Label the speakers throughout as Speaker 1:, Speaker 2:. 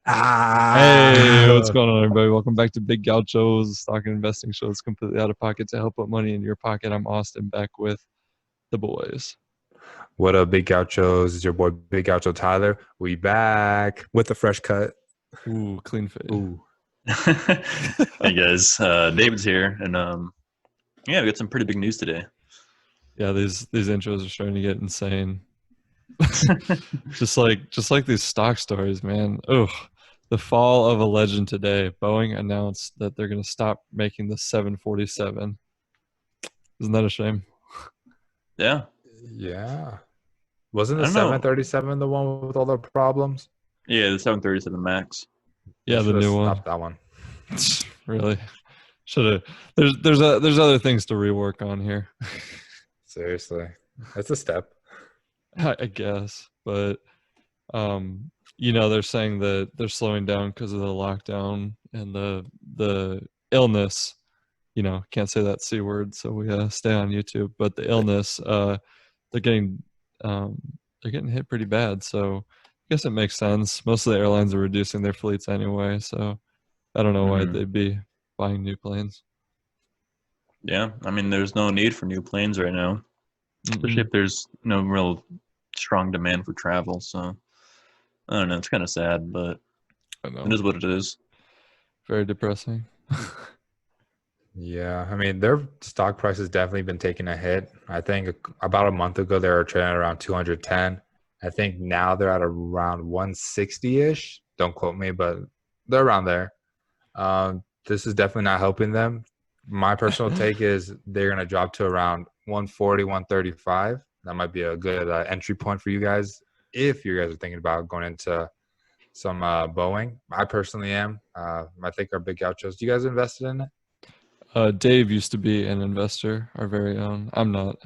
Speaker 1: Hey, what's going on, everybody? Welcome back to Big Gaucho's stock and investing show. It's completely out of pocket to help put money in your pocket. I'm Austin, back with the boys.
Speaker 2: What up, Big Gauchos? It's your boy Big Gaucho Tyler. We back with a fresh cut.
Speaker 1: Ooh, clean fade.
Speaker 2: Ooh.
Speaker 3: Hey guys, David's here, and yeah, we got some pretty big news today.
Speaker 1: Yeah, these intros are starting to get insane. just like these stock stories, man. Ugh. The fall of a legend today. Boeing announced that they're going to stop making the 747. Isn't that a shame?
Speaker 3: Yeah,
Speaker 2: Yeah. Wasn't
Speaker 3: I
Speaker 2: the
Speaker 3: don't know.
Speaker 2: 737 the one with all the problems?
Speaker 3: Yeah, the 737 Max.
Speaker 1: Yeah,
Speaker 2: They
Speaker 1: the
Speaker 2: should've
Speaker 1: new one.
Speaker 2: stopped that one.
Speaker 1: Really? Should have. There's other things to rework on here.
Speaker 2: Seriously. That's a step.
Speaker 1: I guess, but they're saying that they're slowing down because of the lockdown and the illness. Can't say that C word, so we stay on YouTube. But the illness, they're getting hit pretty bad. So I guess it makes sense. Most of the airlines are reducing their fleets anyway, so I don't know why they'd be buying new planes.
Speaker 3: Yeah, I mean, there's no need for new planes right now, especially if there's no real strong demand for travel. So I don't know. It's kind of sad, but
Speaker 1: I know.
Speaker 3: it is what it is.
Speaker 1: Very depressing.
Speaker 2: Yeah. I mean, their stock price has definitely been taking a hit. I think about a month ago, they were trading around 210. I think now they're at around 160-ish. Don't quote me, but they're around there. This is definitely not helping them. My personal take is they're going to drop to around 140, 135. That might be a good entry point for you guys if you guys are thinking about going into some Boeing. I personally am. I think our big gauchos. Do you guys invested in it?
Speaker 1: Dave used to be an investor, our very own. I'm not.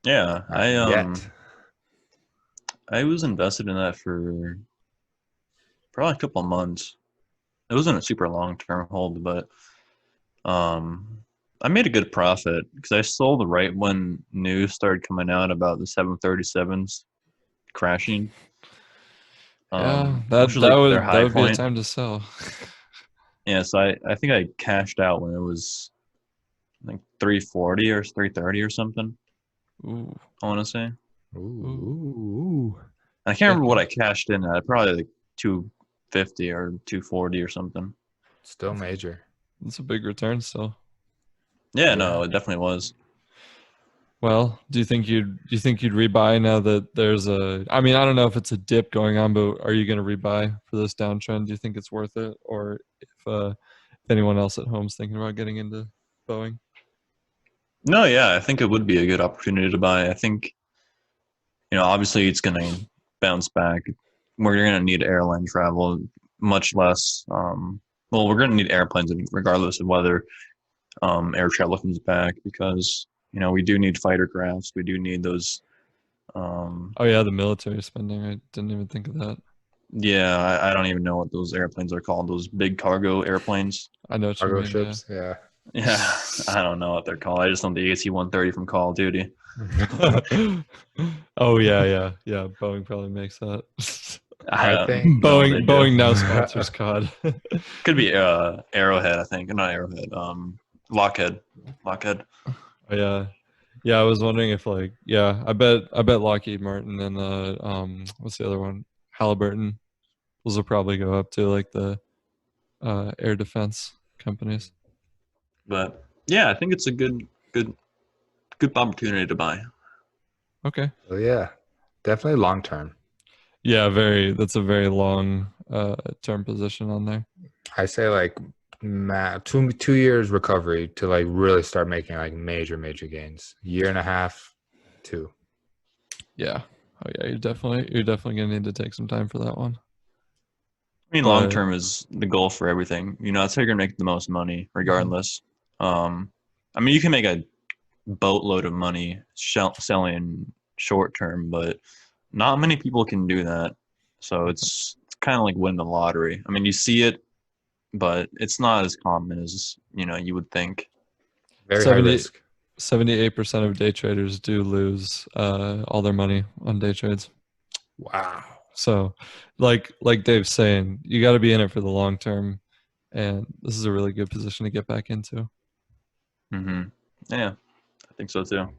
Speaker 3: Yeah,
Speaker 2: Yet.
Speaker 3: I was invested in that for probably a couple of months. It wasn't a super long-term hold, but I made a good profit because I sold right when news started coming out about the 737s crashing.
Speaker 1: Yeah,
Speaker 3: Which was
Speaker 1: that
Speaker 3: like their
Speaker 1: would that
Speaker 3: high
Speaker 1: would be a
Speaker 3: point.
Speaker 1: time to sell.
Speaker 3: Yeah, so I think I cashed out when it was like 340 or 330 or something,
Speaker 1: Ooh,
Speaker 3: I want to say.
Speaker 1: ooh.
Speaker 2: Ooh.
Speaker 3: I can't remember what
Speaker 1: Taking
Speaker 3: I cashed in at. Probably like 250 or 240 or something.
Speaker 2: Still major.
Speaker 1: It's a big return still.
Speaker 3: Yeah,
Speaker 2: Yeah.
Speaker 3: no, it definitely was.
Speaker 1: Well, do you think you'd rebuy now that there's I mean, I don't know if it's a dip going on, but are you going to rebuy for this downtrend? Do you think it's worth it, or if anyone else at home's thinking about getting into Boeing?
Speaker 3: No, yeah, I think it would be a good opportunity to buy. I think, obviously it's going to bounce back. We're going to need airline travel, much less. Well, we're going to need airplanes regardless of whether air travel comes back because, we do need fighter crafts. We do need those.
Speaker 1: Oh yeah, the military spending. I didn't even think of that.
Speaker 3: Yeah, I don't even know what those airplanes are called. Those big cargo airplanes.
Speaker 1: I know what you
Speaker 2: Cargo
Speaker 1: mean. Yeah.
Speaker 2: ships. Yeah.
Speaker 3: Yeah, I don't know what they're called. I just know the AC-130 from Call of Duty.
Speaker 1: Oh yeah. Boeing probably makes that.
Speaker 3: I
Speaker 2: I
Speaker 3: don't
Speaker 2: think
Speaker 3: know what they do.
Speaker 1: Boeing now sponsors COD.
Speaker 3: Could be Arrowhead, I think. Not Arrowhead. Lockheed. Lockheed.
Speaker 1: Oh, yeah. I was wondering if I bet Lockheed Martin and the what's the other one? Halliburton. Those will probably go up to like the air defense companies.
Speaker 3: But yeah, I think it's a good opportunity to buy.
Speaker 1: Okay.
Speaker 2: well, yeah. Definitely long term.
Speaker 1: Yeah, that's a very long term position on there.
Speaker 2: I say like 2 years recovery to like really start making like major gains. Year and a half, two.
Speaker 1: Yeah. Oh yeah, you're definitely gonna need to take some time for that one.
Speaker 3: I mean, long
Speaker 1: But
Speaker 3: term is the goal for everything. That's how you're gonna make the most money, regardless. I mean, you can make a boatload of money selling short term, but not many people can do that. So it's kind of like winning the lottery. I mean, you see it, but it's not as common as you would think.
Speaker 2: Very high
Speaker 1: 70
Speaker 2: risk.
Speaker 1: 78% of day traders do lose all their money on day trades.
Speaker 2: Wow.
Speaker 1: So, like Dave's saying, you got to be in it for the long term, and this is a really good position to get back into.
Speaker 3: Yeah, I think so too.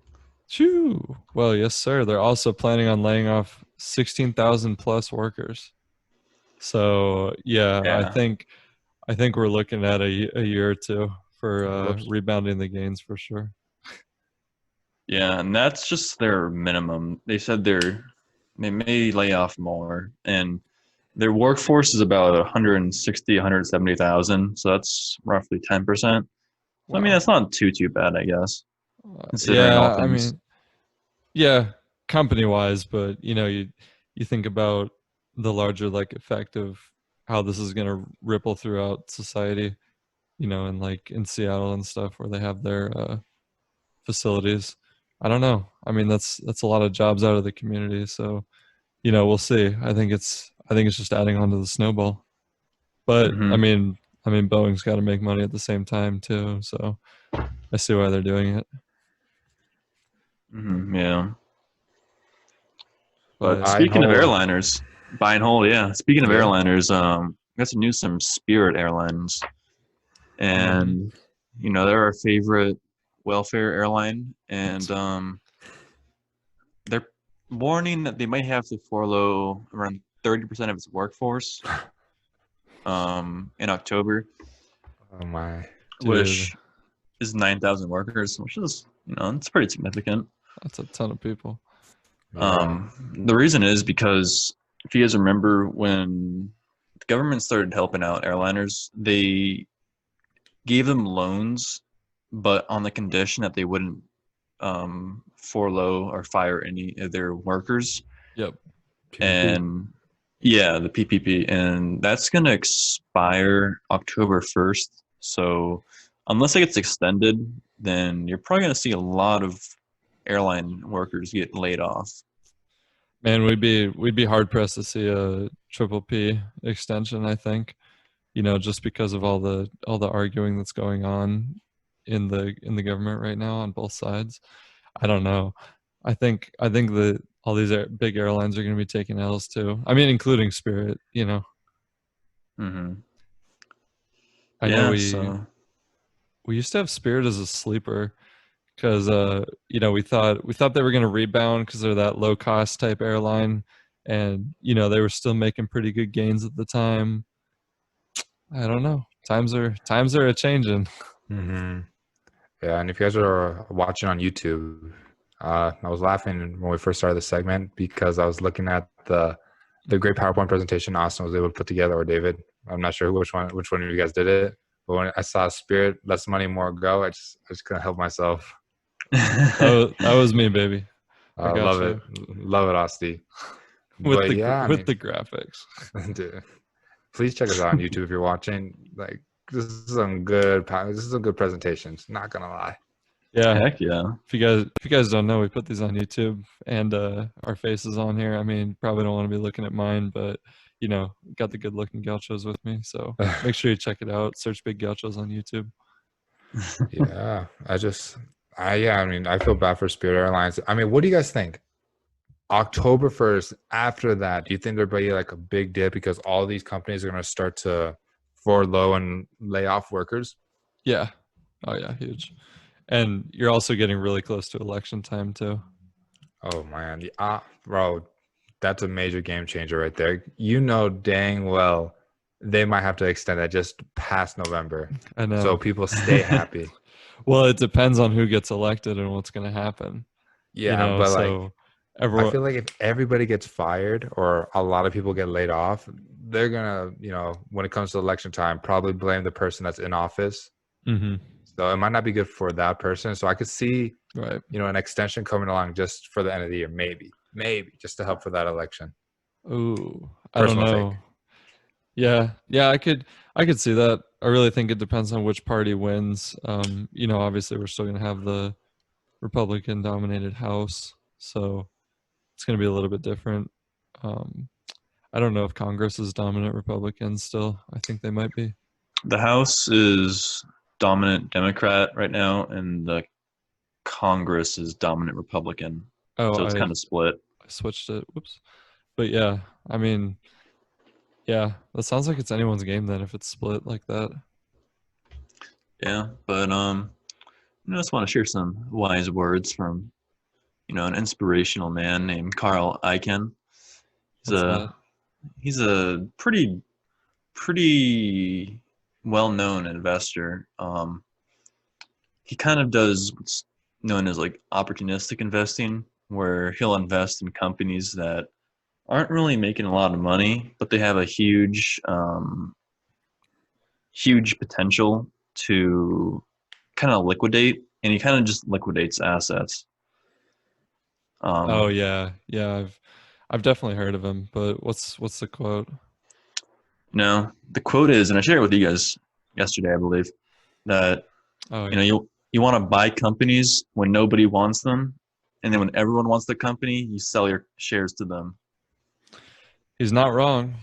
Speaker 1: Shoo. Well, yes, sir. They're also planning on laying off 16,000 plus workers. So yeah,
Speaker 3: Yeah.
Speaker 1: I think we're looking at a year or two for
Speaker 2: Whoops.
Speaker 1: rebounding the gains for sure.
Speaker 3: Yeah, and that's just their minimum. They said they may lay off more, and their workforce is about 160, 170,000. So that's roughly 10%. So, I mean,
Speaker 1: Wow.
Speaker 3: that's not too bad, I guess, considering all
Speaker 1: Yeah, I
Speaker 3: things.
Speaker 1: mean, yeah, company wise, but you think about the larger like effect of how this is going to ripple throughout society, and like in Seattle and stuff where they have their facilities. I don't know. I mean, that's a lot of jobs out of the community. So, we'll see. I think it's just adding on to the snowball. But
Speaker 3: Hmm.
Speaker 1: I mean, Boeing's got to make money at the same time too. So I see why they're doing it.
Speaker 3: Yeah. But
Speaker 1: But
Speaker 2: Buy and
Speaker 3: speaking of
Speaker 2: hold.
Speaker 3: airliners, buy and hold, yeah. Speaking of
Speaker 2: Yeah.
Speaker 3: airliners, got some news from Spirit Airlines. And, they're our favorite welfare airline. And they're warning that they might have to furlough around 30% of its workforce in October,
Speaker 2: Oh my.
Speaker 1: dude,
Speaker 3: which is 9,000 workers, which is, it's pretty significant.
Speaker 1: that's a ton of people.
Speaker 2: Yeah.
Speaker 3: The reason is because if you guys remember when the government started helping out airliners, they gave them loans, but on the condition that they wouldn't furlough or fire any of their workers.
Speaker 1: Yep.
Speaker 2: PPP.
Speaker 3: And yeah, the PPP, and that's going to expire October 1st. So unless it gets extended, then you're probably going to see a lot of airline workers get laid off.
Speaker 1: Man, we'd be hard pressed to see a triple P extension, I think. Just because of all the arguing that's going on in the government right now on both sides. I don't know. I think that all these big airlines are going to be taking L's too. I mean, including Spirit.
Speaker 3: Mm-hmm.
Speaker 1: I know
Speaker 3: Yeah, so
Speaker 1: we used to have Spirit as a sleeper because we thought they were going to rebound because they're that low cost type airline, and they were still making pretty good gains at the time. I don't know. Times are a changing.
Speaker 2: Mm-hmm. Yeah, and if you guys are watching on YouTube, I was laughing when we first started the segment because I was looking at the great PowerPoint presentation Austin was able to put together, or David. I'm not sure which one of you guys did it, but when I saw Spirit, less money, more go, I just couldn't help myself.
Speaker 1: That was me, baby. I got
Speaker 2: Love
Speaker 1: you
Speaker 2: it, Asti. But yeah, I
Speaker 1: with
Speaker 2: mean,
Speaker 1: the graphics.
Speaker 2: dude, please check us out on YouTube if you're watching. Like, this is some good presentations. Not gonna lie.
Speaker 3: heck
Speaker 1: Yeah.
Speaker 3: yeah.
Speaker 1: If you guys don't know, we put these on YouTube and our faces on here. I mean, probably don't want to be looking at mine, but got the good looking gauchos with me. So make sure you check it out. Search Big Gauchos on YouTube.
Speaker 2: Yeah, I mean, I feel bad for Spirit Airlines. I mean, what do you guys think? October 1st, after that, do you think there'll be like a big dip because all these companies are going to start to furlough and lay off workers?
Speaker 1: Yeah. Oh yeah, huge. And you're also getting really close to election time too.
Speaker 2: Oh man, bro, that's a major game changer right there. You know dang well they might have to extend that just past November,
Speaker 1: I know.
Speaker 2: so people stay happy.
Speaker 1: Well, it depends on who gets elected and what's going to happen.
Speaker 2: Yeah, but like,
Speaker 1: So
Speaker 2: I
Speaker 1: everyone.
Speaker 2: feel like if everybody gets fired or a lot of people get laid off, they're gonna, when it comes to election time, probably blame the person that's in office.
Speaker 1: Mm-hmm.
Speaker 2: So it might not be good for that person. So I could see,
Speaker 1: Right.
Speaker 2: an extension coming along just for the end of the year, maybe just to help for that election.
Speaker 1: Ooh, I don't
Speaker 2: Personal take.
Speaker 1: know. Yeah, I could see that. I really think it depends on which party wins. Obviously we're still going to have the Republican dominated House, so it's going to be a little bit different. I don't know if Congress is dominant Republican still. I think they might be.
Speaker 3: The House is dominant Democrat right now, and the Congress is dominant Republican.
Speaker 1: Oh,
Speaker 3: So it's
Speaker 1: I
Speaker 3: kind of split.
Speaker 1: switched it. Whoops. But yeah, I mean, yeah, that sounds like it's anyone's game then if it's split like that.
Speaker 3: Yeah, but I just want to share some wise words from an inspirational man named Carl Icahn. He's
Speaker 1: What's that?
Speaker 3: a he's a pretty well known investor. He kind of does what's known as like opportunistic investing, where he'll invest in companies that aren't really making a lot of money, but they have a huge potential to kind of liquidate, and he kind of just liquidates assets.
Speaker 1: Oh yeah, yeah. I've definitely heard of him. But what's the quote?
Speaker 3: No, the quote is, and I shared it with you guys yesterday, I believe, that
Speaker 1: Oh yeah.
Speaker 3: you want to buy companies when nobody wants them, and then when everyone wants the company, you sell your shares to them.
Speaker 1: He's not wrong.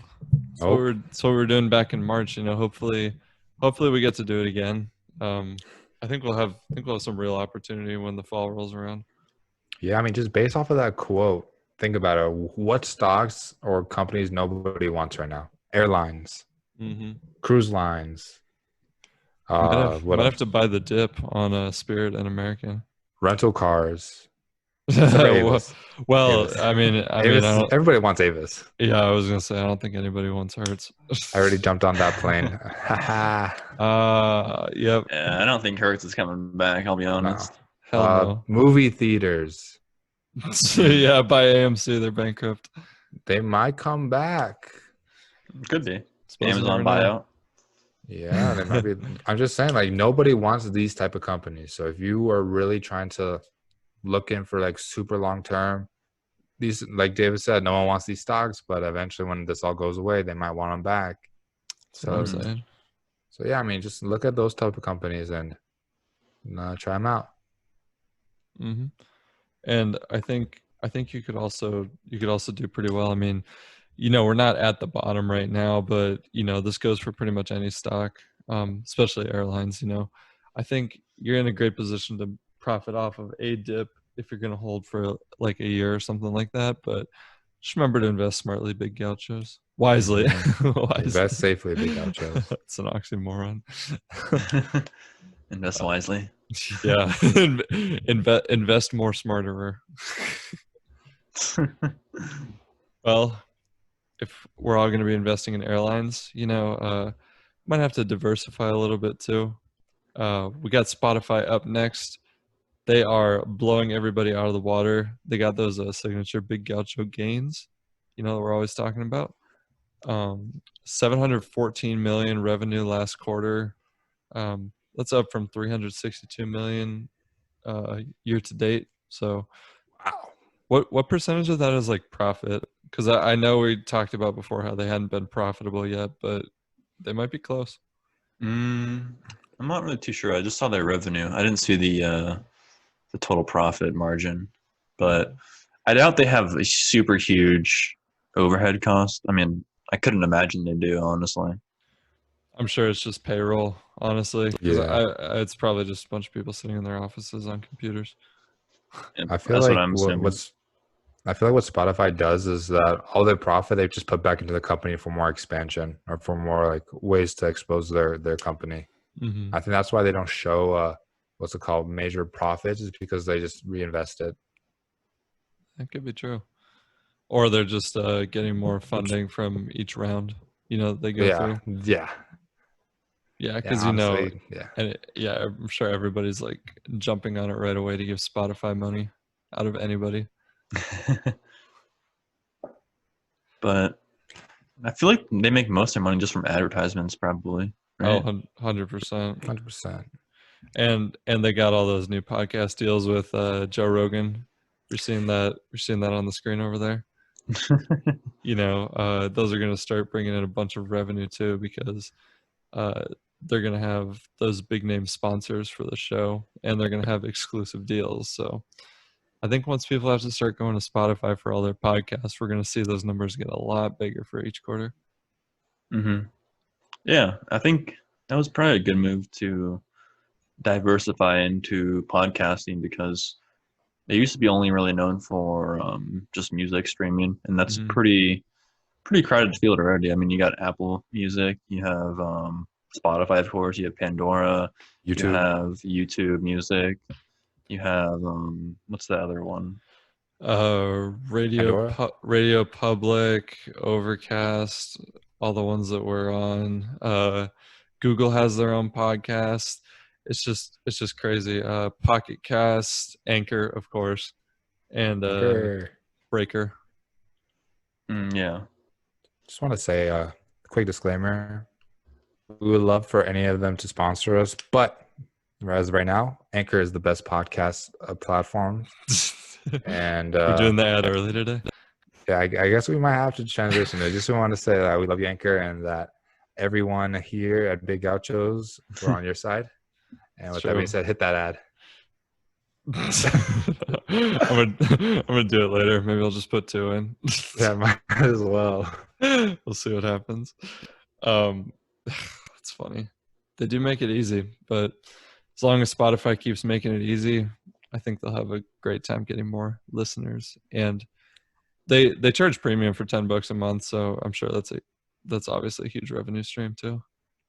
Speaker 2: Oh,
Speaker 1: That's what we're doing back in March. Hopefully we get to do it again. I think we'll have some real opportunity when the fall rolls around.
Speaker 2: yeah. I mean, just based off of that quote, think about it. What stocks or companies nobody wants right now? Airlines,
Speaker 1: Mm-hmm.
Speaker 2: cruise lines. What
Speaker 1: Might have
Speaker 2: else?
Speaker 1: to buy the dip on Spirit and American.
Speaker 2: Rental cars. Except for Avis.
Speaker 1: Well,
Speaker 2: Avis.
Speaker 1: I mean, I
Speaker 2: Avis.
Speaker 1: don't.
Speaker 2: Everybody wants Avis.
Speaker 1: Yeah, I was gonna say I don't think anybody wants Hertz.
Speaker 2: I already jumped on that plane. Haha.
Speaker 1: Yep.
Speaker 3: Yeah, I don't think Hertz is coming back. I'll be
Speaker 2: No.
Speaker 3: honest.
Speaker 1: Hell no.
Speaker 2: Movie theaters.
Speaker 1: Yeah, by AMC, they're bankrupt.
Speaker 2: They might come back.
Speaker 3: Could be
Speaker 1: Suppose you
Speaker 3: Amazon
Speaker 1: never know.
Speaker 3: buyout.
Speaker 2: Yeah, they might be. I'm just saying, like, nobody wants these type of companies. So if you are really trying to look in for like super long term, these, like David said, no one wants these stocks, but eventually when this all goes away, they might want them back.
Speaker 1: That's what I'm
Speaker 2: So,
Speaker 1: saying.
Speaker 2: so yeah, I mean, just look at those type of companies and try them out.
Speaker 1: Hmm. And I think you could also do pretty well. I mean, we're not at the bottom right now, but this goes for pretty much any stock, especially airlines. I think you're in a great position to profit off of a dip if you're going to hold for like a year or something like that. But just remember to invest smartly, big gauchos. Wisely.
Speaker 2: Mhm.
Speaker 1: Wisely.
Speaker 2: Invest safely, big gauchos.
Speaker 1: It's an oxymoron.
Speaker 3: Invest wisely.
Speaker 1: Yeah. Invest more smarter. Well, if we're all going to be investing in airlines, might have to diversify a little bit too. We got Spotify up next. They are blowing everybody out of the water. They got those signature big gaucho gains, that we're always talking about. 714 million revenue last quarter. That's up from 362 million year to date. So,
Speaker 2: Wow.
Speaker 1: what percentage of that is like profit? Because I know we talked about before how they hadn't been profitable yet, but they might be close.
Speaker 3: I'm not really too sure. I just saw their revenue. I didn't see the total profit margin, but I doubt they have a super huge overhead cost. I mean, I couldn't imagine they do, honestly.
Speaker 1: I'm sure it's just payroll, honestly, because
Speaker 2: Yeah.
Speaker 1: it's probably just a bunch of people sitting in their offices on computers.
Speaker 3: And
Speaker 2: I feel
Speaker 3: that's what
Speaker 2: like
Speaker 3: I'm assuming.
Speaker 2: I feel like what Spotify does is that all their profit they just put back into the company for more expansion or for more like ways to expose their company.
Speaker 1: Mm-hmm.
Speaker 2: I think that's why they don't show what's it called, major profits, is because they just reinvest it.
Speaker 1: That could be true. Or they're just getting more funding from each round, they go
Speaker 2: Yeah,
Speaker 1: through.
Speaker 2: yeah,
Speaker 1: Yeah,
Speaker 2: yeah.
Speaker 1: because
Speaker 2: Honestly, yeah.
Speaker 1: and yeah, I'm sure everybody's like jumping on it right away to give Spotify money out of anybody.
Speaker 3: But I feel like they make most of their money just from advertisements, probably. Right?
Speaker 1: Oh, 100%.
Speaker 2: 100%.
Speaker 1: And they got all those new podcast deals with Joe Rogan. We're seeing that on the screen over there. Those are going to start bringing in a bunch of revenue too, because they're going to have those big name sponsors for the show, and they're going to have exclusive deals. So I think once people have to start going to Spotify for all their podcasts, we're going to see those numbers get a lot bigger for each quarter.
Speaker 3: Mm-hmm. Yeah, I think that was probably a good move to diversify into podcasting, because They used to be only really known for just music streaming, and that's
Speaker 1: Mhm.
Speaker 3: pretty crowded field already. I mean, you got Apple Music, you have Spotify, of course, you have Pandora, you
Speaker 2: YouTube.
Speaker 3: have YouTube Music, you have what's the other one?
Speaker 2: Pandora.
Speaker 1: Radio Public, Overcast, all the ones that we're on. Google has their own podcast. It's just crazy. Pocket Cast, Anchor, of course, and
Speaker 2: Anchor.
Speaker 1: Breaker.
Speaker 3: Yeah.
Speaker 2: Just want to say a quick disclaimer. We would love for any of them to sponsor us, but as of right now, Anchor is the best podcast platform. And
Speaker 1: We're doing the ad early today.
Speaker 2: yeah, I guess we might have to transition. I just want to say that we love you, Anchor, and that everyone here at Big Gauchos, we're on your side. And with that being said, hit that ad.
Speaker 1: I'm gonna do it later. Maybe I'll just put 2 in.
Speaker 2: Yeah, might as well.
Speaker 1: We'll see what happens. It's funny. They do make it easy, but as long as Spotify keeps making it easy, I think they'll have a great time getting more listeners. And they charge premium for $10 a month, so I'm sure that's obviously a huge revenue stream too.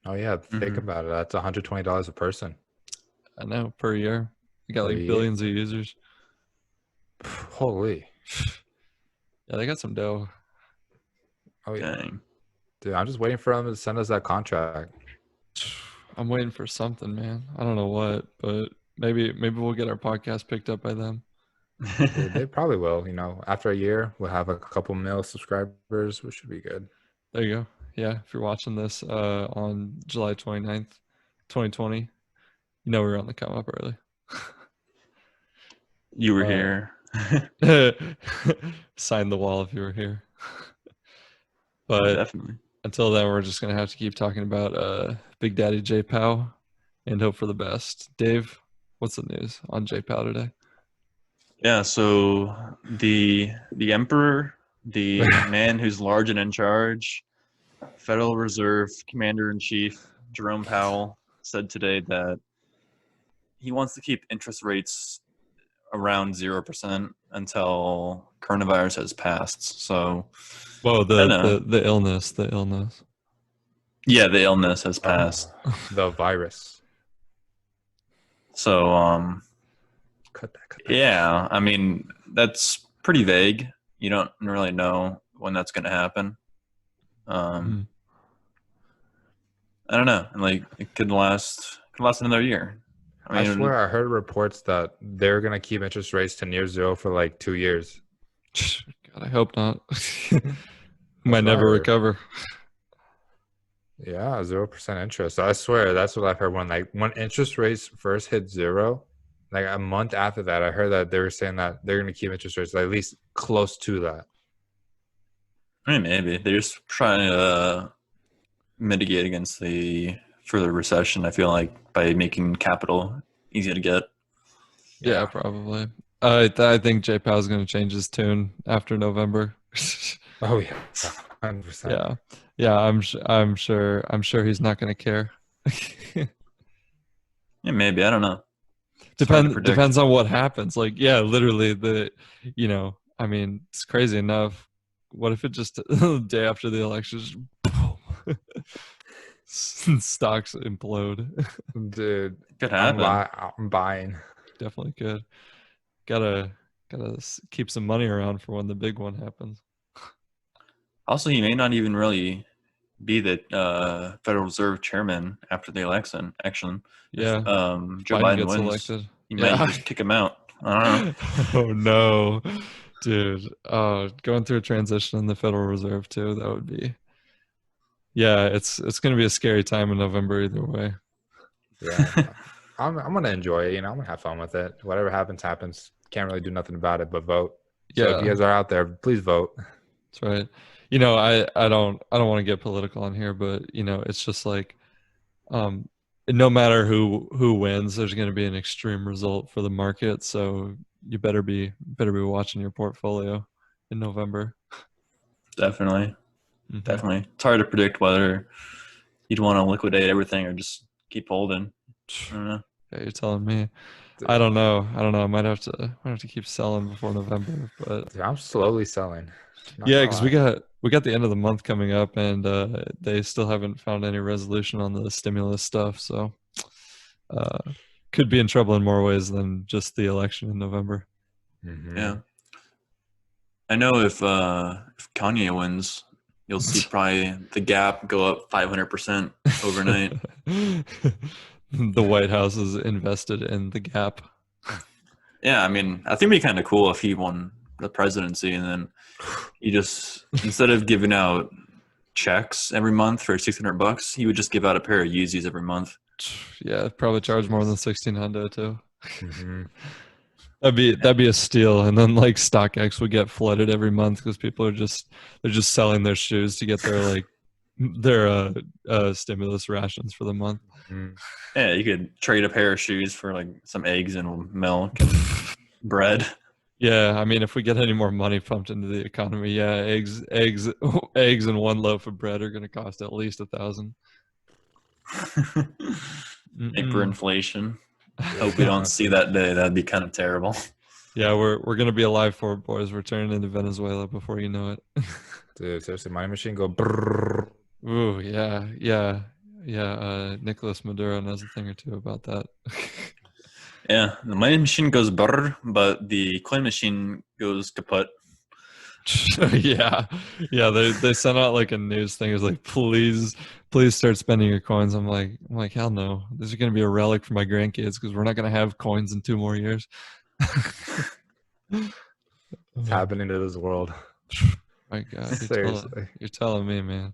Speaker 2: Oh yeah, think about it. That's $120 a person.
Speaker 1: I know, per year. They got
Speaker 2: Per
Speaker 1: like
Speaker 2: year.
Speaker 1: billions of users.
Speaker 2: Holy.
Speaker 1: Yeah, they got some dough.
Speaker 2: Oh yeah.
Speaker 3: Dang.
Speaker 2: Dude, I'm just waiting for them to send us that contract.
Speaker 1: I'm waiting for something, man. I don't know what, but maybe we'll get our podcast picked up by them.
Speaker 2: Dude, they probably will. You know, after a year, we'll have a couple mil subscribers, which should be good.
Speaker 1: There you go. Yeah, if you're watching this on July 29th, 2020, you know we're on the come up early.
Speaker 3: You were here.
Speaker 1: Sign the wall if you were here. But
Speaker 3: Definitely.
Speaker 1: until then, we're just going to have to keep talking about Big Daddy J Powell and hope for the best. Dave, what's the news on J Powell today?
Speaker 3: Yeah, so the emperor, the man who's large and in charge, Federal Reserve Commander-in-Chief Jerome Powell said today that he wants to keep interest rates around 0% until coronavirus has passed. So,
Speaker 1: Whoa, the illness.
Speaker 3: yeah, the illness has passed.
Speaker 2: The virus.
Speaker 3: So,
Speaker 2: Cut that.
Speaker 3: yeah, I mean, that's pretty vague. You don't really know when that's going to happen. I don't know. Like, it could last another year.
Speaker 2: I swear I heard reports that they're going to keep interest rates to near zero for like 2 years.
Speaker 1: God, I hope not. Might never recover.
Speaker 2: Yeah, 0% interest. I swear that's what I've heard. When interest rates first hit zero, like a month after that, I heard that they were saying that they're going to keep interest rates at least close to that.
Speaker 3: I mean, maybe they're just trying to mitigate against the further recession. I feel like by making capital easy to get.
Speaker 1: Yeah, probably. I think J Powell's going to change his tune after November.
Speaker 2: Oh yeah, 100%.
Speaker 1: Yeah. I'm sure he's not going to care.
Speaker 3: Yeah, maybe. I don't know.
Speaker 1: Depends on what happens. Like, yeah, literally I mean, it's crazy enough. What if it just the day after the election, just, boom, stocks implode?
Speaker 2: Dude,
Speaker 3: Could happen.
Speaker 2: I'm buying.
Speaker 1: Definitely could. Gotta keep some money around for when the big one happens.
Speaker 3: Also, he may not even really be the Federal Reserve chairman after the election.
Speaker 1: Yeah.
Speaker 3: Joe Biden
Speaker 1: gets
Speaker 3: wins.
Speaker 1: elected.
Speaker 3: You might just kick him out. I don't know.
Speaker 1: Oh no, dude. Going through a transition in the Federal Reserve too. That would be. Yeah, it's going to be a scary time in November either way.
Speaker 2: Yeah, I'm gonna enjoy it. I'm gonna have fun with it. Whatever happens, happens. Can't really do nothing about it but vote. So if you guys are out there, please vote.
Speaker 1: That's right. I don't want to get political on here, but it's just like, no matter who wins, there's going to be an extreme result for the market. So you better be watching your portfolio in November.
Speaker 3: Definitely. It's hard to predict whether you'd want to liquidate everything or just keep holding. I don't know.
Speaker 1: Yeah, you're telling me. I don't know. I might have to keep selling before November, but
Speaker 2: Dude, I'm slowly selling. Not
Speaker 1: yeah,
Speaker 2: gonna
Speaker 1: because
Speaker 2: lie.
Speaker 1: we got the end of the month coming up, and they still haven't found any resolution on the stimulus stuff. So uh, could be in trouble in more ways than just the election in November.
Speaker 2: Mm-hmm.
Speaker 3: Yeah. I know if Kanye wins, you'll see probably the gap go up 500% overnight.
Speaker 1: The White House is invested in the Gap.
Speaker 3: Yeah, I mean, I think it'd be kind of cool if he won the presidency and then he just, instead of giving out checks every month for $600, he would just give out a pair of Yeezys every month.
Speaker 1: Yeah, probably charge more than 1,600 too.
Speaker 2: Mm-hmm.
Speaker 1: That'd be a steal, and then like StockX would get flooded every month because people are they're just selling their shoes to get their stimulus rations for the month.
Speaker 2: Mm-hmm.
Speaker 3: Yeah, you could trade a pair of shoes for like some eggs and milk and bread.
Speaker 1: Yeah, I mean, if we get any more money pumped into the economy, yeah, eggs, and one loaf of bread are going to cost at least 1,000.
Speaker 3: Hyperinflation. Hope we don't see that day. That'd be kind of terrible.
Speaker 1: Yeah, we're going to be alive for it, boys. We're turning into Venezuela before you know it.
Speaker 2: Dude, seriously, money machine go brrrr.
Speaker 1: Ooh, yeah. Nicolas Maduro knows a thing or two about that.
Speaker 3: Yeah, the money machine goes brr, but the coin machine goes kaput.
Speaker 1: yeah. They sent out like a news thing. It was like, please start spending your coins. I'm like, hell no. This is going to be a relic for my grandkids because we're not going to have coins in 2 more years.
Speaker 2: It's happening to this world.
Speaker 1: My God,
Speaker 2: Seriously.
Speaker 1: you're telling me, man.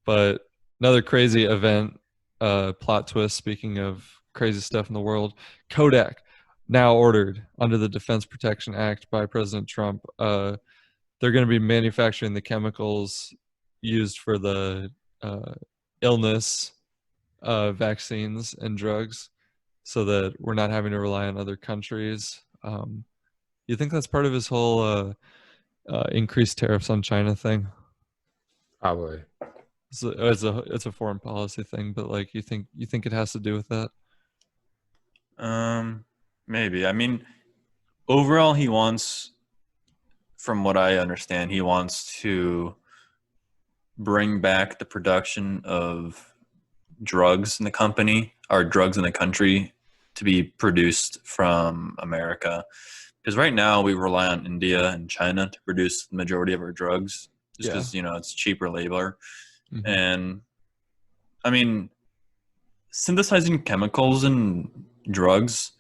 Speaker 1: But another crazy event, plot twist. Speaking of crazy stuff in the world, Kodak now ordered under the Defense Production Act by President Trump. They're going to be manufacturing the chemicals used for the illness vaccines and drugs, so that we're not having to rely on other countries. You think that's part of his whole increased tariffs on China thing?
Speaker 2: Probably.
Speaker 1: It's a foreign policy thing, but like you think it has to do with that?
Speaker 3: Maybe. I mean, overall, he wants, from what I understand, he wants to bring back the production of drugs in the company or drugs in the country to be produced from America. Because right now we rely on India and China to produce the majority of our drugs, just because it's cheaper labor.
Speaker 1: Mhm.
Speaker 3: And I mean, synthesizing chemicals and drugs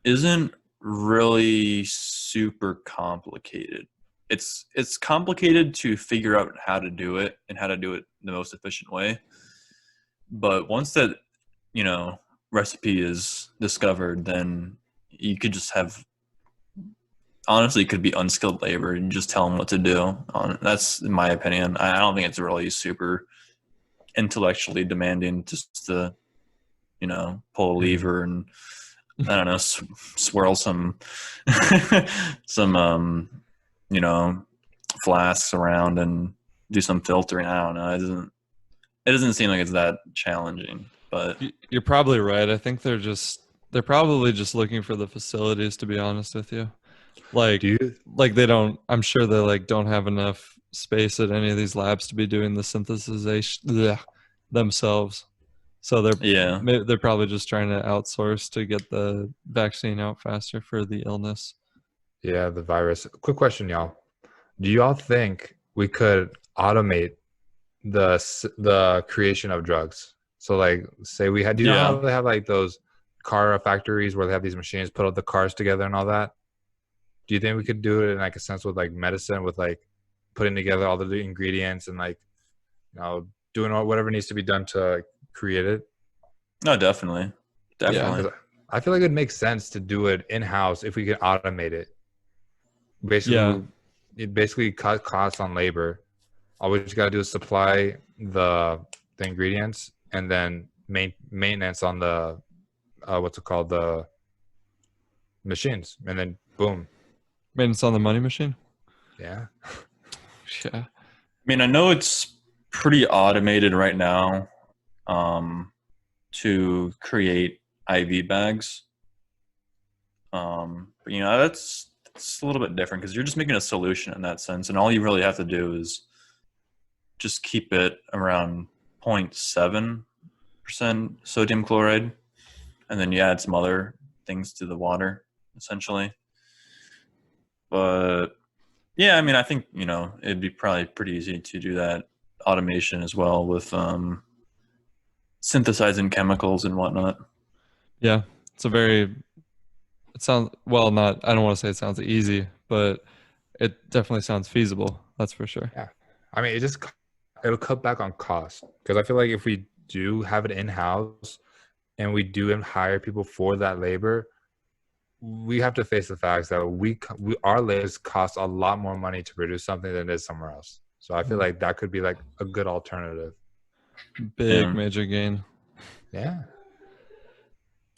Speaker 3: isn't really super complicated. It's complicated to figure out how to do it and how to do it the most efficient way. But once that recipe is discovered, then you could just have, honestly, it could be unskilled labor and just tell them what to do. That's in my opinion. I don't think it's really super intellectually demanding just to pull a lever and I don't know, swirl some some flasks around and do some filtering. I don't know. It doesn't seem like it's that challenging. But
Speaker 1: You're probably right. I think they're probably just looking for the facilities, to be honest with you. Like they don't, I'm sure they like don't have enough space at any of these labs to be doing the synthesization themselves. So they're probably just trying to outsource to get the vaccine out faster for the illness.
Speaker 2: Yeah, the virus. Quick question, y'all. Do y'all think we could automate the creation of drugs? So like, say we had, do you know how they have like those car factories where they have these machines put all the cars together and all that? Do you think we could do it in like a sense with like medicine, with like putting together all the ingredients and like, doing whatever needs to be done to create it?
Speaker 3: No, definitely.
Speaker 2: Yeah, I feel like it makes sense to do it in-house if we can automate it. Basically, it basically cut costs on labor. All we just got to do is supply the ingredients and then maintenance on the the machines, and then boom.
Speaker 1: Maintenance on the money machine?
Speaker 2: Yeah.
Speaker 1: Yeah.
Speaker 3: I mean, I know it's pretty automated right now to create IV bags. But that's a little bit different because you're just making a solution in that sense, and all you really have to do is just keep it around 0.7% sodium chloride, and then you add some other things to the water, essentially. But yeah, I mean, I think it'd be probably pretty easy to do that automation as well with synthesizing chemicals and whatnot.
Speaker 1: Yeah, it sounds, well, not, I don't want to say it sounds easy, but it definitely sounds feasible. That's for sure.
Speaker 2: Yeah. I mean, it'll cut back on cost, because I feel like if we do have it in-house and we do hire people for that labor, we have to face the facts that our labors cost a lot more money to produce something than it is somewhere else. So I feel like that could be like a good alternative.
Speaker 1: Big major gain.
Speaker 2: Yeah.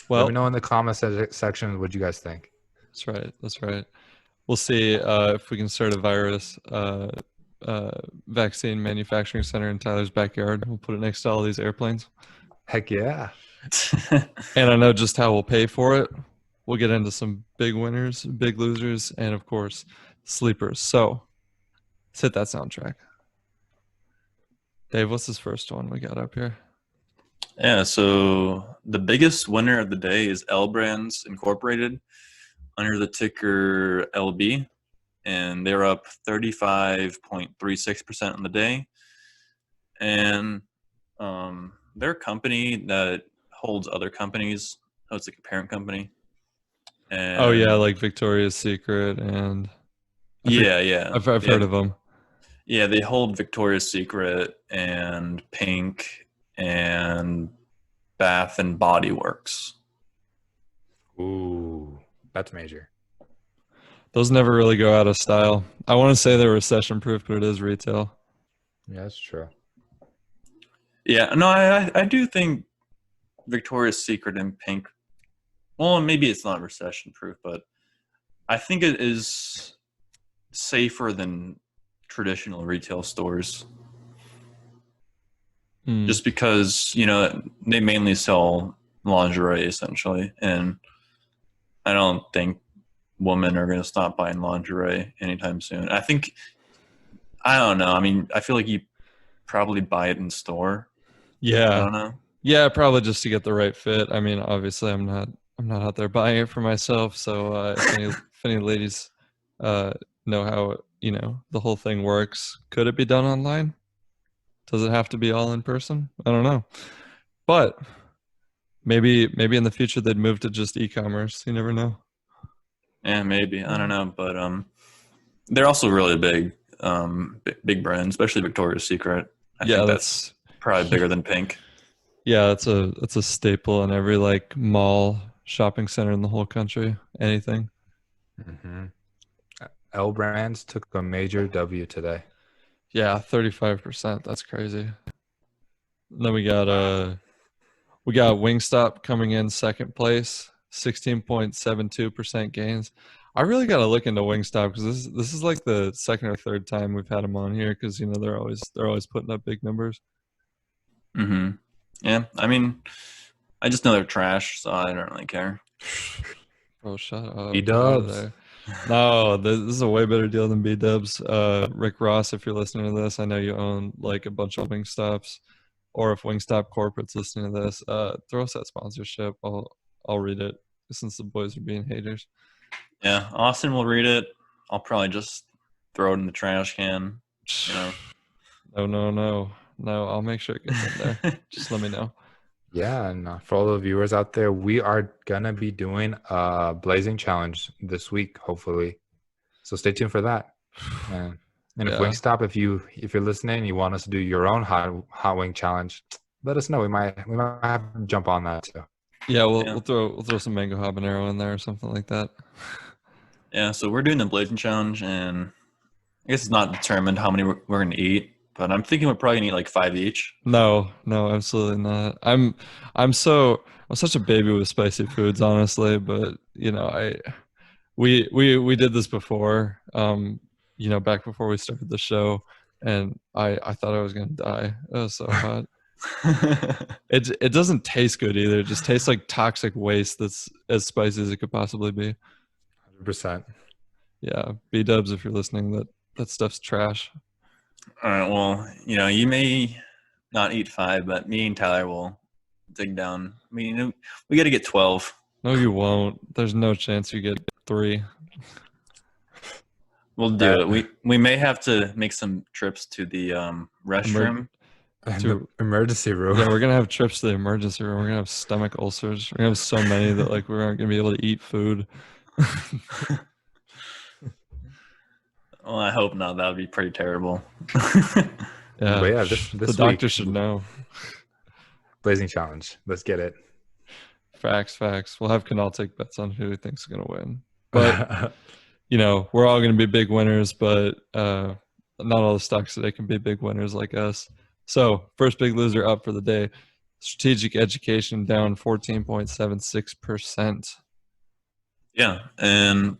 Speaker 1: Well,
Speaker 2: let me know in the comment section what you guys think.
Speaker 1: That's right. We'll see if we can start a virus vaccine manufacturing center in Tyler's backyard. We'll put it next to all these airplanes.
Speaker 2: Heck yeah.
Speaker 1: And I know just how we'll pay for it. We'll get into some big winners, big losers, and of course, sleepers. So let's hit that soundtrack. Dave, what's this first one we got up here?
Speaker 3: Yeah, so the biggest winner of the day is L Brands Incorporated under the ticker LB, and they're up 35.36% on the day. And they're a company that holds other companies. Oh, it's like a parent company. And
Speaker 1: oh yeah, like Victoria's Secret and I've heard of them.
Speaker 3: Yeah, they hold Victoria's Secret and Pink and Bath and Body Works.
Speaker 2: Ooh, that's major.
Speaker 1: Those never really go out of style. I want to say they're recession proof, but it is retail.
Speaker 2: Yeah, that's true.
Speaker 3: Yeah, no, I do think Victoria's Secret and Pink, well, maybe it's not recession proof, but I think it is safer than traditional retail stores. Just because, they mainly sell lingerie essentially. And I don't think women are going to stop buying lingerie anytime soon. I don't know. I mean, I feel like you probably buy it in store.
Speaker 1: Yeah.
Speaker 3: I don't know.
Speaker 1: Yeah, probably just to get the right fit. I mean, obviously I'm not out there buying it for myself. So if any ladies know how, the whole thing works, could it be done online? Does it have to be all in person? I don't know. But maybe in the future they'd move to just e-commerce. You never know.
Speaker 3: Yeah, maybe. I don't know. But they're also really big brand, especially Victoria's Secret. I think that's probably bigger than Pink.
Speaker 1: Yeah, it's a staple in every like mall, shopping center in the whole country. Anything.
Speaker 2: Mm-hmm. L Brands took a major W today.
Speaker 1: Yeah, 35%. That's crazy. And then we got Wingstop coming in second place, 16.72% gains. I really got to look into Wingstop because this is like the second or third time we've had them on here because they're always putting up big numbers.
Speaker 3: Mm-hmm. Yeah, I mean, I just know they're trash, so I don't really care.
Speaker 1: Bro, shut up.
Speaker 2: B-dubs.
Speaker 1: No, this is a way better deal than B-dubs. Rick Ross, if you're listening to this, I know you own like a bunch of Wingstops, or if Wingstop Corporate's listening to this, throw us that sponsorship. I'll read it since the boys are being haters.
Speaker 3: Yeah, Austin will read it. I'll probably just throw it in the trash can.
Speaker 1: No. I'll make sure it gets in there. Just let me know.
Speaker 2: Yeah, and for all the viewers out there, we are gonna be doing a blazing challenge this week, hopefully. So stay tuned for that. And if Wingstop, if you're listening, and you want us to do your own hot wing challenge, let us know. We might have to jump on that too.
Speaker 1: Yeah, we'll throw some mango habanero in there or something like that.
Speaker 3: Yeah, so we're doing the blazing challenge, and I guess it's not determined how many we're gonna eat. But I'm thinking we're probably gonna eat like 5 each.
Speaker 1: No, absolutely not. I'm such a baby with spicy foods, honestly. But we did this before. Back before we started the show, and I thought I was gonna die. It was so hot. It doesn't taste good either. It just tastes like toxic waste that's as spicy as it could possibly be.
Speaker 2: 100%.
Speaker 1: Yeah, B-dubs, if you're listening, that stuff's trash.
Speaker 3: All right. Well, you may not eat 5, but me and Tyler will dig down. I mean, we got to get 12.
Speaker 1: No, you won't. There's no chance you get 3.
Speaker 3: We'll do it. We may have to make some trips to the restroom.
Speaker 2: The emergency room.
Speaker 1: Yeah, we're gonna have trips to the emergency room. We're gonna have stomach ulcers. We're gonna have so many that like we aren't gonna be able to eat food.
Speaker 3: Well, I hope not. That would be pretty terrible.
Speaker 1: Yeah,
Speaker 2: But yeah,
Speaker 1: the doctor should know.
Speaker 2: Blazing challenge. Let's get it.
Speaker 1: Facts. We'll have Kanal take bets on who he thinks is gonna win. But we're all gonna be big winners, but not all the stocks today can be big winners like us. So first big loser up for the day, strategic education down 14.76%.
Speaker 3: Yeah, and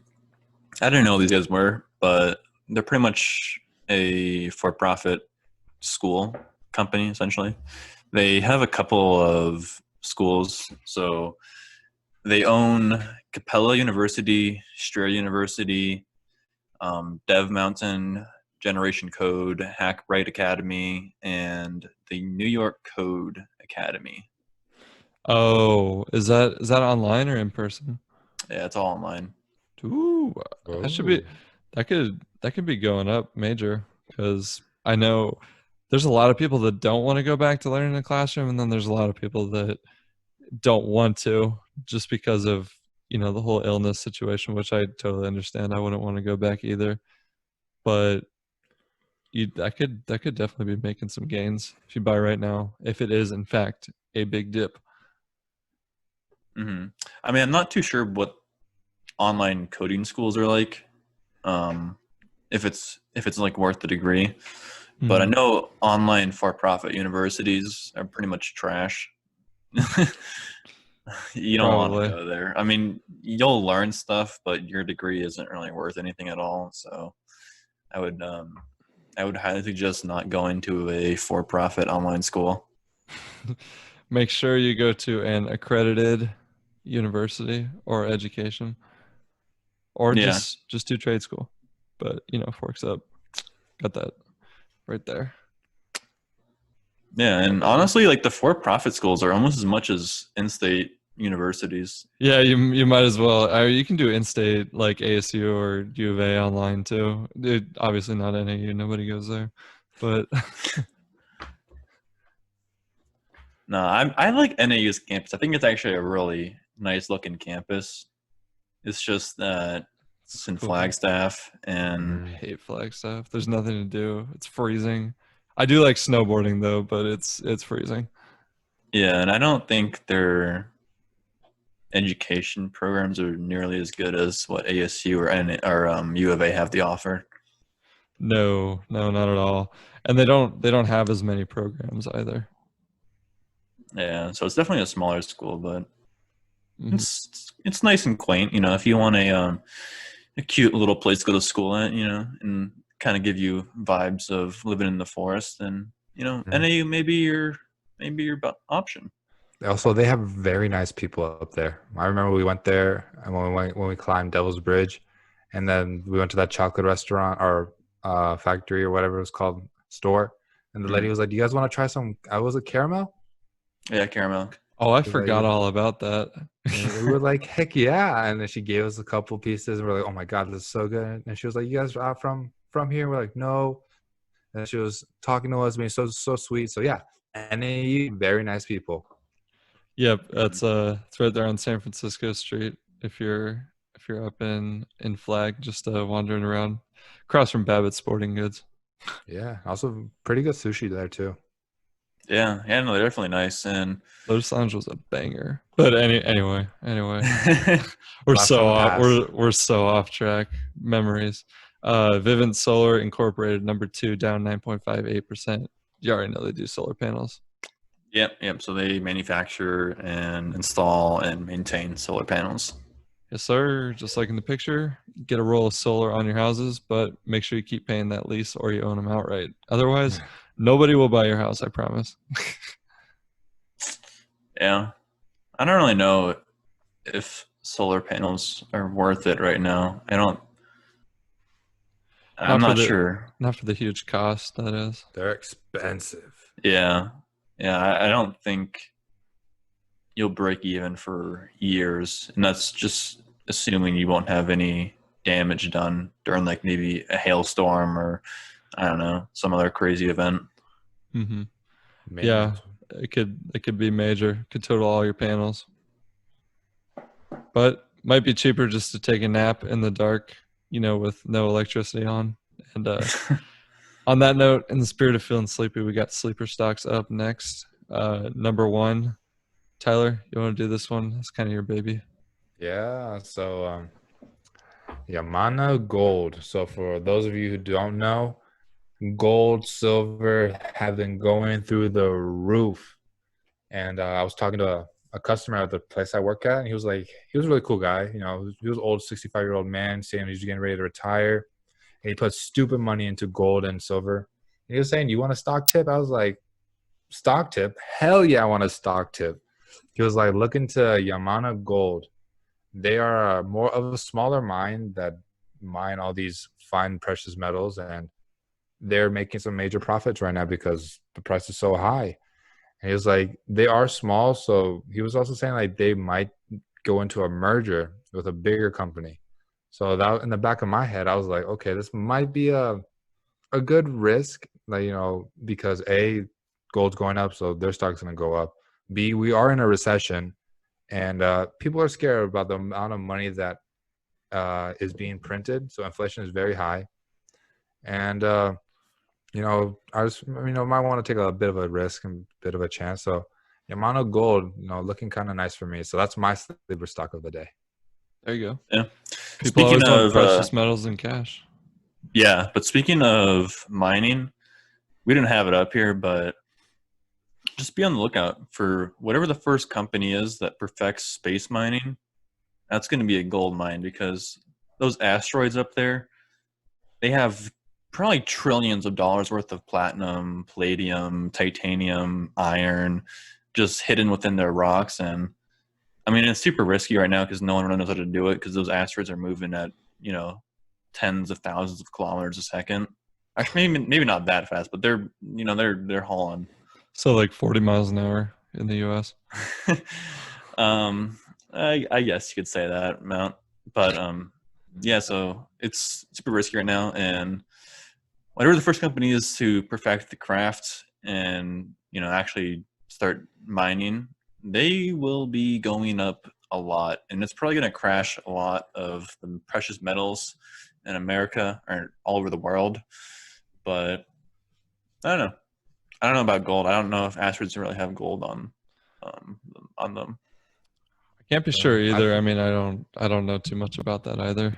Speaker 3: I didn't know who these guys were, but they're pretty much a for-profit school company, essentially. They have a couple of schools. So they own Capella University, Strayer University, Dev Mountain, Generation Code, Hackbright Academy, and the New York Code Academy.
Speaker 1: Oh, is that online or in person?
Speaker 3: Yeah, it's all online.
Speaker 1: Ooh, that could be going up major, because I know there's a lot of people that don't want to go back to learning in the classroom, and then there's a lot of people that don't want to just because of the whole illness situation, which I totally understand. I wouldn't want to go back either, but that could definitely be making some gains if you buy right now, if it is in fact a big dip.
Speaker 3: Mm-hmm. I mean, I'm not too sure what online coding schools are like. If it's like worth the degree, but I know online for-profit universities are pretty much trash. You don't want to go there. I mean, you'll learn stuff, but your degree isn't really worth anything at all. So I would highly suggest not going to a for-profit online school.
Speaker 1: Make sure you go to an accredited university or education, or just do trade school. But Forks Up got that right there.
Speaker 3: Yeah, and honestly, like the for-profit schools are almost as much as in-state universities.
Speaker 1: Yeah, you might as well. You can do in-state like ASU or U of A online too. Obviously not NAU. Nobody goes there, but
Speaker 3: no, I like NAU's campus. I think it's actually a really nice looking campus. It's just that it's in Flagstaff, and
Speaker 1: I hate Flagstaff. There's nothing to do. It's freezing. I do like snowboarding though, but it's freezing.
Speaker 3: Yeah, and I don't think their education programs are nearly as good as what ASU or U of A have to offer.
Speaker 1: No, not at all. And they don't have as many programs either.
Speaker 3: Yeah, so it's definitely a smaller school, but it's nice and quaint. If you want a cute little place to go to school at, and kind of give you vibes of living in the forest, and NAU maybe your option.
Speaker 2: Also, they have very nice people up there. I remember we went there and when we climbed Devil's Bridge, and then we went to that chocolate restaurant or factory or whatever it was called, store, and the lady was like, "Do you guys want to try some?" Was it caramel?
Speaker 3: Yeah, caramel.
Speaker 1: Oh, I forgot all about that.
Speaker 2: We were like, "Heck yeah!" And then she gave us a couple pieces, and we're like, "Oh my god, this is so good!" And she was like, "You guys are from here?" We're like, "No." And she was talking to us, being so sweet. So yeah, NAU, very nice people.
Speaker 1: Yep, it's right there on San Francisco Street. If you're up in Flag, just wandering around, across from Babbitt's Sporting Goods.
Speaker 2: Yeah, also pretty good sushi there too.
Speaker 3: Yeah, no, they're definitely nice. And
Speaker 1: Lotus Lounge was a banger. But anyway, we're so off track. Memories. Vivint Solar Incorporated, number 2, down 9.58%. You already know they do solar panels.
Speaker 3: Yep. So they manufacture and install and maintain solar panels.
Speaker 1: Yes, sir. Just like in the picture, get a roll of solar on your houses, but make sure you keep paying that lease or you own them outright. Otherwise, nobody will buy your house, I promise.
Speaker 3: Yeah. I don't really know if solar panels are worth it right now. I'm
Speaker 1: Not for
Speaker 3: not
Speaker 1: the
Speaker 3: sure.
Speaker 1: not for the huge cost, that is.
Speaker 2: They're expensive.
Speaker 3: Yeah. Yeah. I don't think you'll break even for years. And that's just assuming you won't have any damage done during like maybe a hailstorm or I don't know, some other crazy event.
Speaker 1: Hmm. Yeah,
Speaker 2: Maintenance.
Speaker 1: it could be major. Could total all your panels, but might be cheaper just to take a nap in the dark, with no electricity on. And on that note, in the spirit of feeling sleepy, we got sleeper stocks up next. Number one, Tyler, you want to do this one? It's kind of your baby.
Speaker 2: Yeah. So Yamana Gold. So for those of you who don't know, gold, silver have been going through the roof. And I was talking to a customer at the place I work at, and he was a really cool guy. He was an old 65-year-old man saying he was getting ready to retire. And he put stupid money into gold and silver. And he was saying, "You want a stock tip?" I was like, "Stock tip? Hell yeah, I want a stock tip." He was like, "Look into Yamana Gold. They are more of a smaller mine that mine all these fine precious metals, and they're making some major profits right now because the price is so high." And he was like, they are small. So he was also saying like they might go into a merger with a bigger company. So that in the back of my head, I was like, okay, this might be a good risk, like, because A, gold's going up, so their stock's going to go up. B, we are in a recession, and people are scared about the amount of money that is being printed. So inflation is very high. And, I just, might want to take a bit of a risk and a bit of a chance. So Yamano Gold, looking kind of nice for me. So that's my sleeper stock of the day.
Speaker 1: There you go.
Speaker 3: Yeah.
Speaker 1: People
Speaker 3: Speaking
Speaker 1: always want
Speaker 3: of
Speaker 1: precious metals and cash.
Speaker 3: yeah, but speaking of mining, we didn't have it up here, but just be on the lookout for whatever the first company is that perfects space mining. That's going to be a gold mine because those asteroids up there, they have probably trillions of dollars worth of platinum, palladium, titanium, iron just hidden within their rocks. And I mean, it's super risky right now because no one really knows how to do it because those asteroids are moving at, tens of thousands of kilometers a second. Actually, maybe not that fast, but they're hauling.
Speaker 1: So like 40 miles an hour in the U.S.
Speaker 3: I guess you could say that amount, but yeah. So it's super risky right now, and whatever the first company is to perfect the craft and actually start mining, they will be going up a lot, and it's probably going to crash a lot of the precious metals in America or all over the world. But I don't know. I don't know about gold. I don't know if asteroids really have gold um, on them.
Speaker 1: I can't be sure either. I mean, I don't know too much about that either.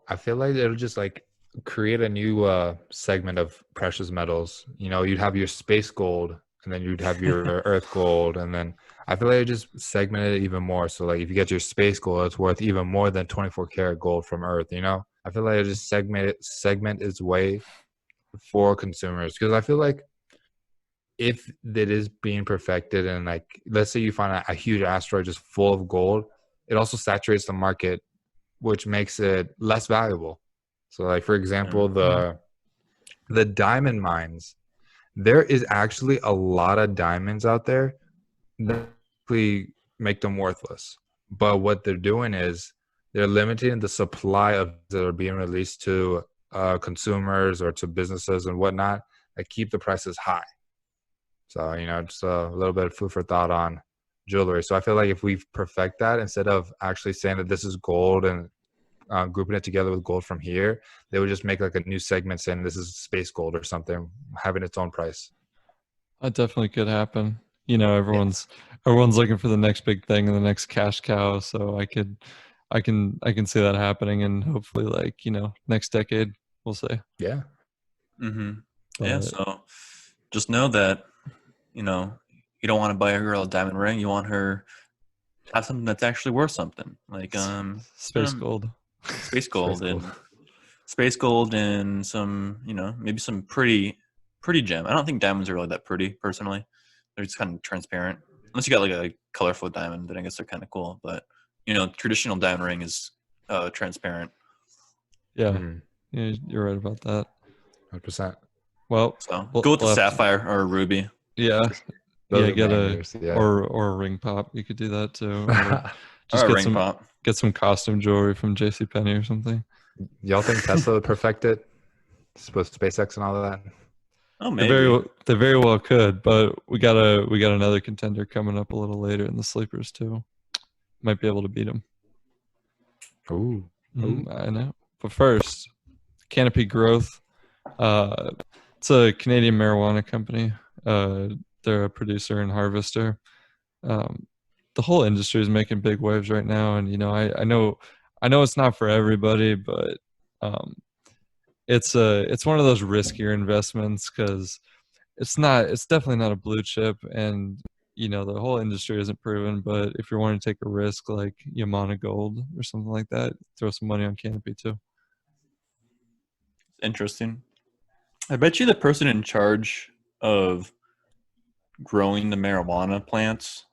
Speaker 2: I feel like it'll just like create a new segment of precious metals. You'd have your space gold, and then you'd have your earth gold, and then I feel like it just segmented it even more. So like if you get your space gold, it's worth even more than 24 karat gold from Earth. I feel like it just segment its way for consumers, because I feel like if it is being perfected, and like let's say you find a huge asteroid just full of gold, it also saturates the market, which makes it less valuable. So like for example, the diamond mines, there is actually a lot of diamonds out there that actually make them worthless. But what they're doing is they're limiting the supply of that are being released to consumers or to businesses and whatnot that keep the prices high. So, just a little bit of food for thought on jewelry. So I feel like if we perfect that, instead of actually saying that this is gold and grouping it together with gold from here, they would just make like a new segment saying this is space gold or something, having its own price.
Speaker 1: That definitely could happen. Everyone's looking for the next big thing and the next cash cow. So I can see that happening, and hopefully, like, next decade, we'll say.
Speaker 2: Yeah.
Speaker 3: Mm-hmm. Yeah.
Speaker 1: But
Speaker 3: So just know that you don't want to buy a girl a diamond ring. You want her to have something that's actually worth something, like
Speaker 1: space gold.
Speaker 3: space gold and some maybe some pretty gem. I don't think diamonds are really that pretty personally, They're just kind of transparent. Unless you got like a colorful diamond, then I guess they're kind of cool. But traditional diamond ring is transparent.
Speaker 1: Yeah,
Speaker 2: Mhm.
Speaker 1: yeah, you're right about that.
Speaker 2: 100%.
Speaker 1: Well,
Speaker 3: So
Speaker 1: we'll
Speaker 3: go with the
Speaker 1: have to-
Speaker 3: sapphire or ruby.
Speaker 1: yeah,
Speaker 2: Those
Speaker 1: yeah,
Speaker 2: are
Speaker 1: get
Speaker 2: bangers. Yeah.
Speaker 1: or a ring pop. You could do that too. Or just
Speaker 3: Or a
Speaker 1: get
Speaker 3: ring pop.
Speaker 1: some costume jewelry from JCPenney or something.
Speaker 2: Y'all think Tesla would perfect it? Supposed SpaceX and all that?
Speaker 3: Oh,
Speaker 1: They
Speaker 3: maybe.
Speaker 1: they very well could, but we got another contender coming up a little later in the sleepers too. Might be able to beat them.
Speaker 2: Ooh.
Speaker 1: I know. But first, Canopy Growth. It's a Canadian marijuana company. They're a producer and harvester. The whole industry is making big waves right now, and I know it's not for everybody, but it's one of those riskier investments because it's definitely not a blue chip, and the whole industry isn't proven. But if you're wanting to take a risk like Yamana Gold or something like that, throw some money on Canopy too.
Speaker 3: Interesting. I bet you the person in charge of growing the marijuana plants,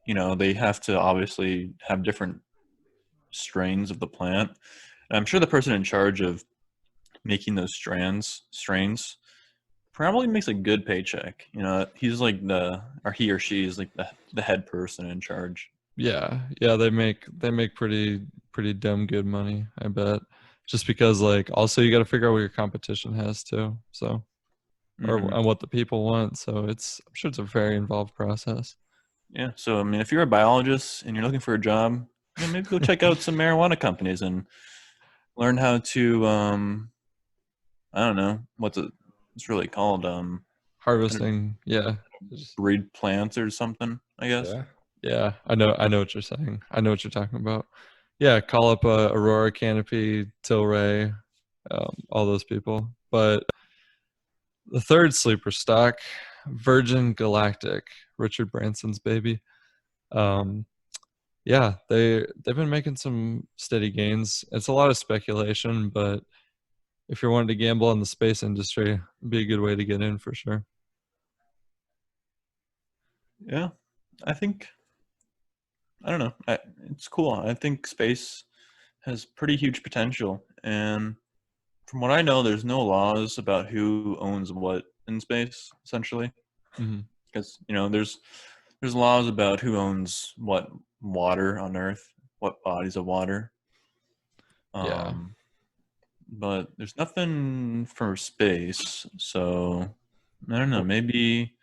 Speaker 3: they have to obviously have different strains of the plant. And I'm sure the person in charge of making those strains probably makes a good paycheck. He's like or he or she is like the head person in charge.
Speaker 1: Yeah, they make pretty damn good money, I bet. Just because like also you got to figure out what your competition has too. So and what the people want. So I'm sure it's a very involved process.
Speaker 3: Yeah. So I mean, if you're a biologist and you're looking for a job, maybe go check out some marijuana companies and learn how to I don't know it's really called
Speaker 1: Harvesting, yeah.
Speaker 3: breed plants or something, I guess.
Speaker 2: Yeah.
Speaker 1: Yeah, I know what you're saying. I know what you're talking about. Yeah, call up Aurora, Canopy, Tilray, all those people. But the third sleeper stock, Virgin Galactic, Richard Branson's baby. Yeah, they've been making some steady gains. It's a lot of speculation, but if you're wanting to gamble on the space industry, it'd be a good way to get in for sure.
Speaker 3: Yeah, I think I don't know. It's cool. I think space has pretty huge potential, and from what I know, there's no laws about who owns what in space, essentially.
Speaker 1: Mm-hmm.
Speaker 3: Because there's laws about who owns what water on Earth, what bodies of water.
Speaker 1: Yeah.
Speaker 3: But there's nothing for space, so I don't know. Maybe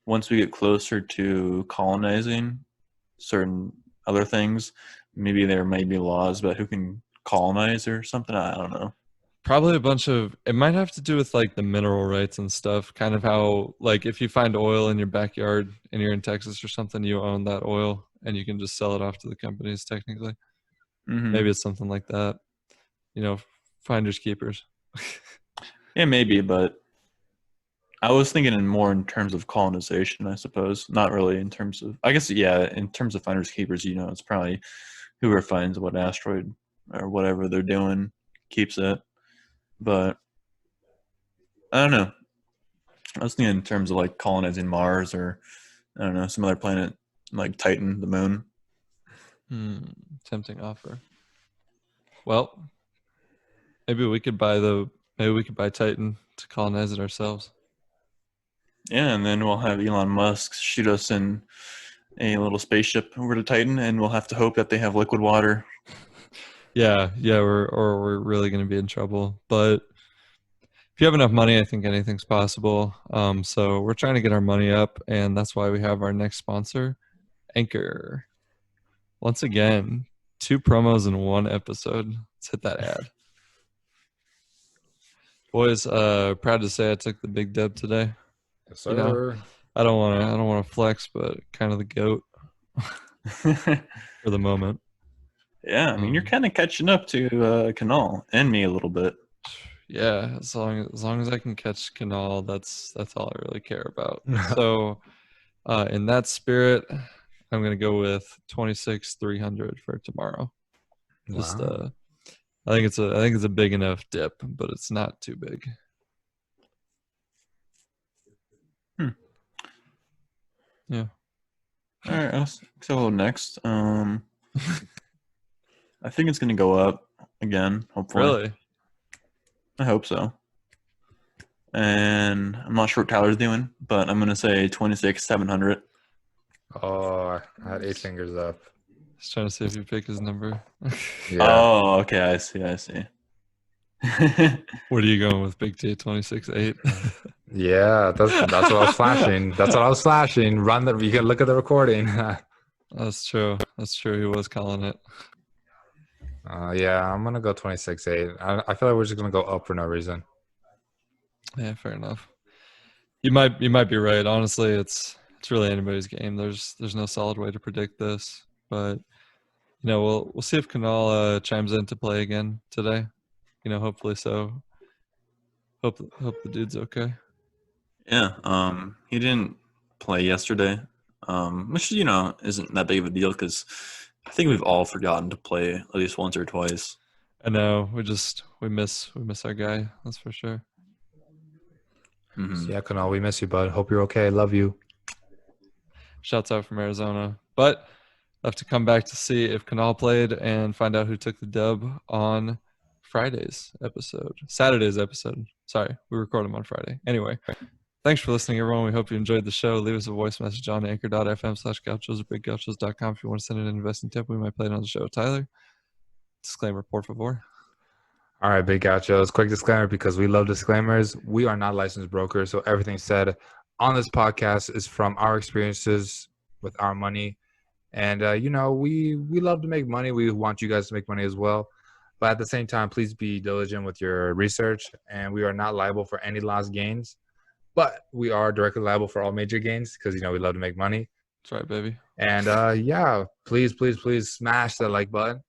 Speaker 3: once we get closer to colonizing certain other things, maybe there may be laws about who can colonize or something. I don't know.
Speaker 1: Probably a bunch of it might have to do with like the mineral rights and stuff, kind of how like if you find oil in your backyard and you're in Texas or something, you own that oil and you can just sell it off to the companies technically. Maybe it's something like that. Finders keepers.
Speaker 3: Yeah, maybe, but I was thinking more in terms of colonization, I suppose. Not really in terms of, I guess, yeah, in terms of finders keepers, it's probably whoever finds what asteroid or whatever they're doing keeps it. But I don't know. I was thinking in terms of like colonizing Mars or I don't know, some other planet like Titan, the moon.
Speaker 1: Tempting offer. Well, maybe we could buy Titan to colonize it ourselves.
Speaker 3: Yeah, and then we'll have Elon Musk shoot us in a little spaceship over to Titan, and we'll have to hope that they have liquid water.
Speaker 1: Yeah, we're really gonna be in trouble. But if you have enough money, I think anything's possible. So we're trying to get our money up, and that's why we have our next sponsor, Anchor. Once again, 2 promos in 1 episode. Let's hit that ad. Boys, proud to say I took the big dub today.
Speaker 2: Yes, sir.
Speaker 1: I don't wanna flex, but kind of the GOAT for the moment.
Speaker 3: Yeah, I mean you're kind of catching up to Canal and me a little bit.
Speaker 1: Yeah, as long as I can catch Canal, that's all I really care about. So, in that spirit, I'm gonna go with 26,300 for tomorrow. Just
Speaker 2: Wow.
Speaker 1: I think it's a big enough dip, but it's not too big. Yeah.
Speaker 3: All right, so next, I think it's gonna go up again. Hopefully,
Speaker 1: Really?
Speaker 3: I hope so. And I'm not sure what Tyler's doing, but I'm gonna say 26,700.
Speaker 2: Oh, I had 8 fingers up.
Speaker 1: Just trying to see if you pick his number.
Speaker 2: Yeah.
Speaker 3: Oh, okay, I see.
Speaker 1: What are you going with, Big T? 26.8.
Speaker 2: Yeah, that's what I was flashing. That's what I was flashing. You can look at the recording.
Speaker 1: That's true. That's true. He was calling it.
Speaker 2: Yeah, I'm gonna go 26.8. I feel like we're just gonna go up for no reason.
Speaker 1: Yeah, fair enough. You might be right. Honestly, it's really anybody's game. There's no solid way to predict this, but we'll see if Kunal chimes in to play again today. Hopefully so. Hope the dude's okay.
Speaker 3: Yeah, he didn't play yesterday, which isn't that big of a deal because I think we've all forgotten to play at least once or twice.
Speaker 1: I know. We miss our guy. That's for sure.
Speaker 3: Mm-hmm.
Speaker 2: So yeah, Kunal, we miss you, bud. Hope you're okay. Love you.
Speaker 1: Shouts out from Arizona. But I have to come back to see if Kunal played and find out who took the dub on Saturday's episode. Sorry, we record them on Friday. Anyway, thanks for listening, everyone. We hope you enjoyed the show. Leave us a voice message on anchor.fm/gauchos or biggauchos.com if you want to send in an investing tip. We might play it on the show. Tyler, disclaimer, por favor.
Speaker 2: All right, Big Gauchos. Quick disclaimer because we love disclaimers. We are not licensed brokers, so everything said on this podcast is from our experiences with our money. And we love to make money. We want you guys to make money as well. But at the same time, please be diligent with your research. And we are not liable for any lost gains, but we are directly liable for all major gains because we love to make money.
Speaker 1: That's right, baby.
Speaker 2: And please smash that like button.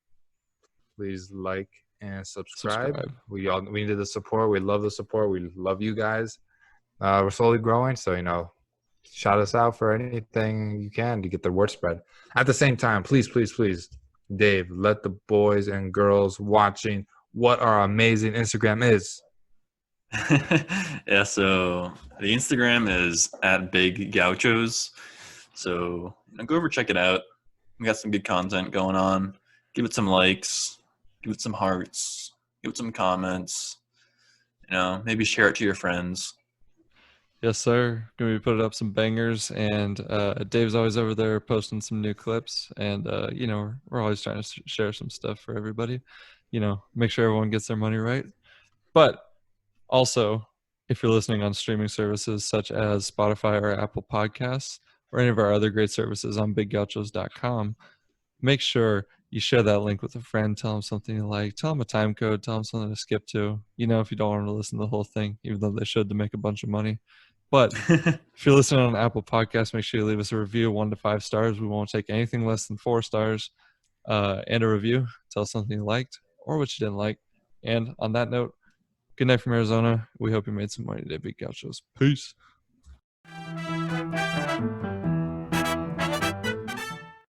Speaker 2: Please like and subscribe. We needed the support. We love the support. We love you guys. We're slowly growing, so shout us out for anything you can to get the word spread. At the same time, please, Dave, let the boys and girls watching what our amazing Instagram is.
Speaker 3: Yeah, so the Instagram is at Big Gauchos. So go over, check it out. We got some good content going on. Give it some likes, give it some hearts, give it some comments. Maybe share it to your friends.
Speaker 1: Yes, sir. Gonna be putting up some bangers, and Dave's always over there posting some new clips, and we're always trying to share some stuff for everybody. Make sure everyone gets their money right. But also, if you're listening on streaming services such as Spotify or Apple Podcasts or any of our other great services on biggauchos.com, make sure you share that link with a friend. Tell them something you like. Tell them a time code. Tell them something to skip to. If you don't want to listen to the whole thing, even though they should to make a bunch of money. But if you're listening on Apple Podcasts, make sure you leave us a review, 1 to 5 stars. We won't take anything less than 4 stars. And a review. Tell us something you liked or what you didn't like. And on that note, good night from Arizona. We hope you made some money today, Big Gauchos. Peace.